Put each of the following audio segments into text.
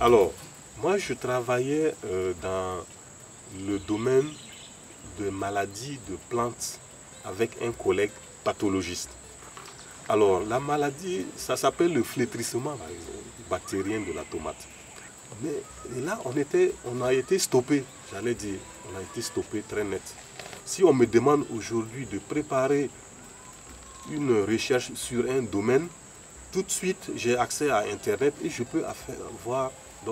Alors, moi je travaillais dans le domaine de maladies de plantes avec un collègue pathologiste. Alors, la maladie, ça s'appelle le flétrissement bactérien de la tomate. Mais là, on a été stoppé, j'allais dire, on a été stoppé très net. Si on me demande aujourd'hui de préparer une recherche sur un domaine, tout de suite, j'ai accès à Internet et je peux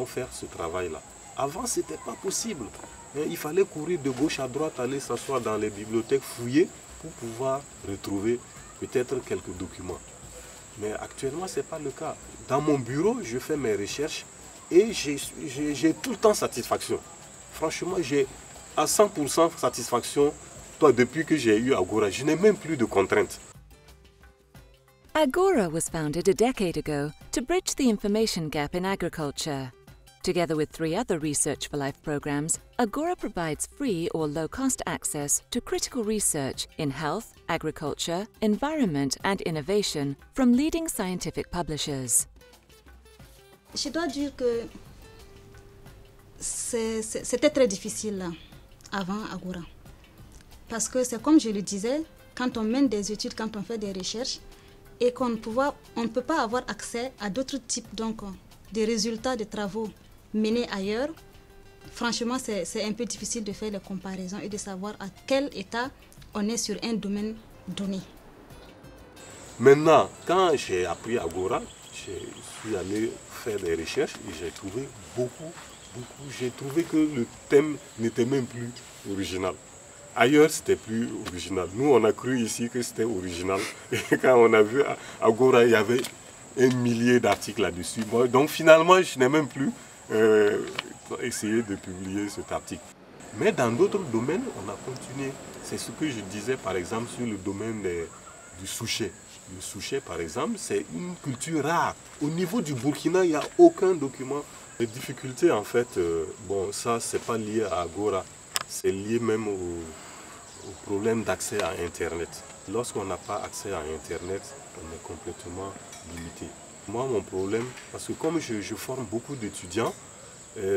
faire ce travail-là. Avant, ce n'était pas possible. Il fallait courir de gauche à droite, aller s'asseoir dans les bibliothèques, fouiller pour pouvoir retrouver peut-être quelques documents. Mais actuellement, ce n'est pas le cas. Dans mon bureau, je fais mes recherches et j'ai tout le temps satisfaction. Franchement, j'ai à 100% satisfaction. Depuis que j'ai eu Agora, je n'ai même plus de contraintes. Agora was founded a decade ago to bridge the information gap in agriculture. Together with 3 other Research for Life programs, Agora provides free or low-cost access to critical research in health, agriculture, environment and innovation from leading scientific publishers. Je dois dire que c'était très difficile avant Agora. Parce que c'est comme je le disais, quand on mène des études, quand on fait des recherches, et qu'on ne peut pas avoir accès à d'autres types de résultats de travaux menés ailleurs, franchement, c'est un peu difficile de faire les comparaisons et de savoir à quel état on est sur un domaine donné. Maintenant, quand j'ai appris Agora, je suis allé faire des recherches et j'ai trouvé j'ai trouvé que le thème n'était même plus original. Ailleurs, c'était plus original. Nous, on a cru ici que c'était original. Et quand on a vu Agora, il y avait 1 millier d'articles là-dessus. Bon, donc finalement, je n'ai même plus essayé de publier cet article. Mais dans d'autres domaines, on a continué. C'est ce que je disais, par exemple, sur le domaine du souchet. Le souchet, par exemple, c'est une culture rare. Au niveau du Burkina, il n'y a aucun document. Les difficultés, en fait, ça, ce n'est pas lié à Agora. C'est lié même au problème d'accès à Internet. Lorsqu'on n'a pas accès à Internet, on est complètement limité. Moi, mon problème, parce que comme je forme beaucoup d'étudiants,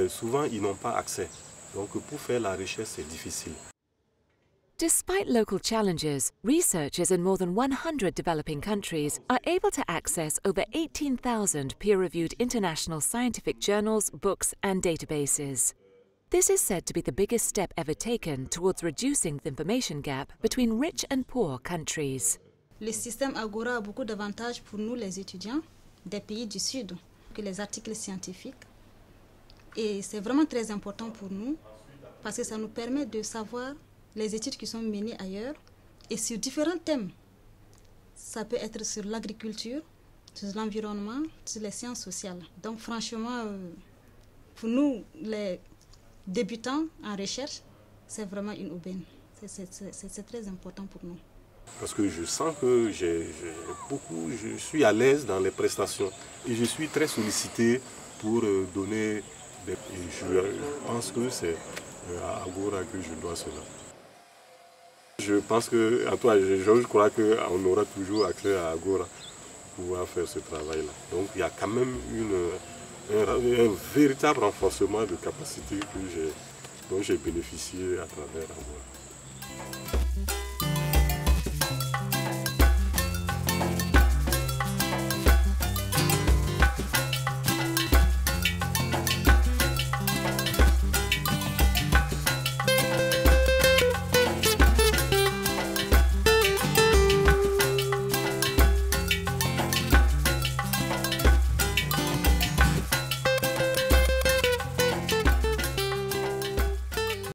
souvent ils n'ont pas accès. Donc pour faire la recherche, c'est difficile. Despite local challenges, researchers in more than 100 developing countries are able to access over 18,000 peer-reviewed international scientific journals, books and databases. This is said to be the biggest step ever taken towards reducing the information gap between rich and poor countries. Le système Agora a beaucoup d'avantages pour nous les étudiants des pays du Sud que les articles scientifiques. Et c'est vraiment très important pour nous parce que ça nous permet de savoir les études qui sont menées ailleurs et sur différents thèmes. Ça peut être sur l'agriculture, sur l'environnement, sur les sciences sociales. Donc franchement, pour nous, les débutants en recherche, c'est vraiment une aubaine. C'est très important pour nous. Parce que je sens que je suis à l'aise dans les prestations et je suis très sollicité pour donner des... Et je pense que c'est à Agora que je dois cela. Je pense que, je crois qu'on aura toujours accès à Agora pour pouvoir faire ce travail-là. Donc il y a quand même un véritable renforcement de capacité dont j'ai bénéficié à travers Agora.